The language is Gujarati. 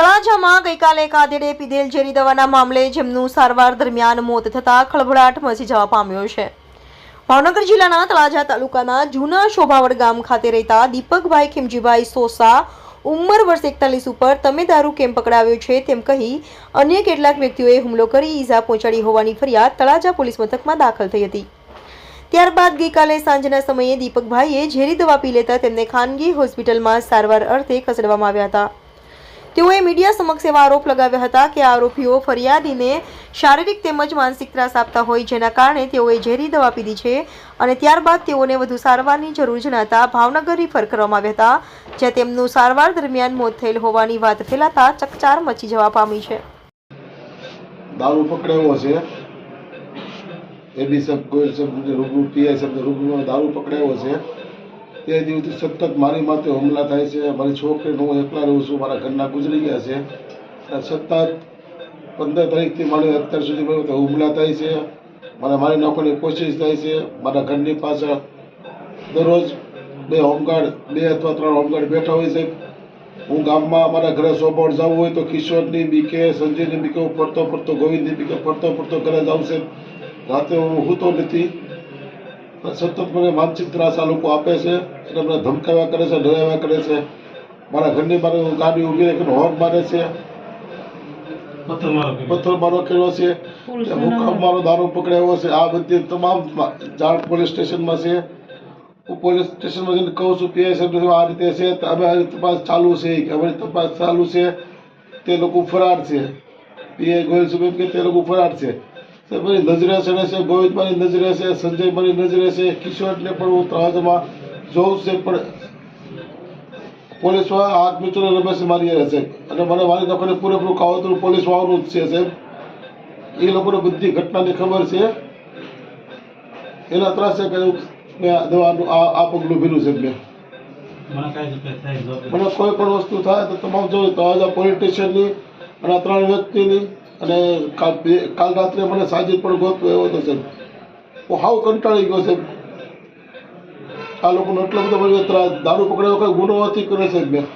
તળાજામાં ગઈકાલે એક આધેડે પીધેલ ઝેરી દવાના મામલે જેમનું સારવાર દરમિયાન મોત થતાં ખળભળાટ મચી જવા પામ્યો છે। ભાવનગર જિલ્લાના તળાજા તાલુકાના જૂના શોભાવડ ગામ ખાતે રહેતા દીપકભાઈ ખીમજીભાઈ સોસા ઉંમર વર્ષ 41 ઉપર તમે દારૂ કેમ પકડાવ્યો છે તેમ કહી અન્ય કેટલાક વ્યક્તિઓએ હુમલો કરી ઈજા પહોંચાડી હોવાની ફરિયાદ તળાજા પોલીસ મથકમાં દાખલ થઈ હતી। ત્યારબાદ ગઈકાલે સાંજના સમયે દીપકભાઈએ ઝેરી દવા પી લેતા તેમને ખાનગી હોસ્પિટલમાં સારવાર અર્થે ખસેડવામાં આવ્યા હતા। તેઓએ મીડિયા સમક્ષ એવા આરોપ લગાવ્યા હતા કે આરોપીઓ ફરિયાદીને શારીરિક તેમજ માનસિક ત્રાસ આપતા હોય, જેના કારણે તેઓએ ઝેરી દવા પીધી છે અને ત્યારબાદ તેઓને વધુ સારવારની જરૂર જણાતા ભાવનગર રિફર કરવામાં આવ્યા હતા, જ્યાં તેમનું સારવાર દરમિયાન મોત થયેલ હોવાની વાત ફેલાતા ચકચાર મચી જવા પામી છે। દારૂ પકડાયો છે, એબી સબ કોઈ સબ રૂબરૂ પીઆઈ સબ રૂબરૂ દારૂ પકડાયો છે। તે દિવસથી સતત મારી માથે હુમલા થાય છે। મારી છોકરીને હું એકલા રહું છું, મારા ઘરના ગુજરી ગયા છે। સતત 15 તારીખથી મારી અત્યાર સુધી મારી માથે હુમલા થાય છે, મને મારી નાખવાની કોશિશ થાય છે। મારા ઘરની પાછળ દરરોજ 2 હોમગાર્ડ 2 અથવા 3 હોમગાર્ડ બેઠા હોય છે। હું ગામમાં અમારા ઘરે સોપાવડ જવું હોય તો કિશોરની બીકે, સંજયની બીકે હું ફરતો ગોવિંદની બીકે ફરતો ઘરે જાઉં છે। રાતે હું સૂતો નથી, સતત મને માનસિક ત્રાસ આ લોકો આપે છે અને મને ધમકાવ્યા કરે છે, ડરાવ્યા કરે છે। મારા ઘરની બહાર ગાડી ઊભી રાખીને હોર્ન મારે છે, પથ્થરમારો કર્યો છે, હુકામ દારૂ પકડાયો છે। આ બધી તમામ જાણ પોલીસ સ્ટેશનમાં છે। હું પોલીસ સ્ટેશનમાં જઈને કહું છું પીઆઈ સાહેબ આ રીતે છે, અમારી તપાસ ચાલુ છે, અમારી તપાસ ચાલુ છે, તે લોકો ફરાર છે। પીઆઈ ગોયલ સાહેબ કે તે લોકો ફરાર છે, મારી નજરે ચડે છે, ગોવિંદ મારી નજરે છે, સંજય મારી નજરે છે, કિશોરને પણ હું તળાજામાં જોઉં છે, પણ પોલીસ વાળા હાથ મીચોને રમે છે મારી રહે છે અને મને મારી નાખોને પૂરેપૂરું કાવતરું પોલીસ વાળાનું જ છે સાહેબ। એ લોકોને બધી ઘટનાની ખબર છે, એના ત્રાસે મેં દવાનું આ પગલું ભર્યું છે। મને કોઈ પણ વસ્તુ થાય તો તમામ જો તળાજા પોલીસ સ્ટેશનની અને 3 વ્યક્તિની અને કાલ રાત્રે મને સાજીદ પણ ગોતવો એવો હતો સાહેબ। હું હાવ કંટાળી ગયો સાહેબ, આ લોકોનો એટલો બધો મને ત્રાસ, દારૂ પકડાયો કઈ ગુનો નથી કર્યો સાહેબ મેં।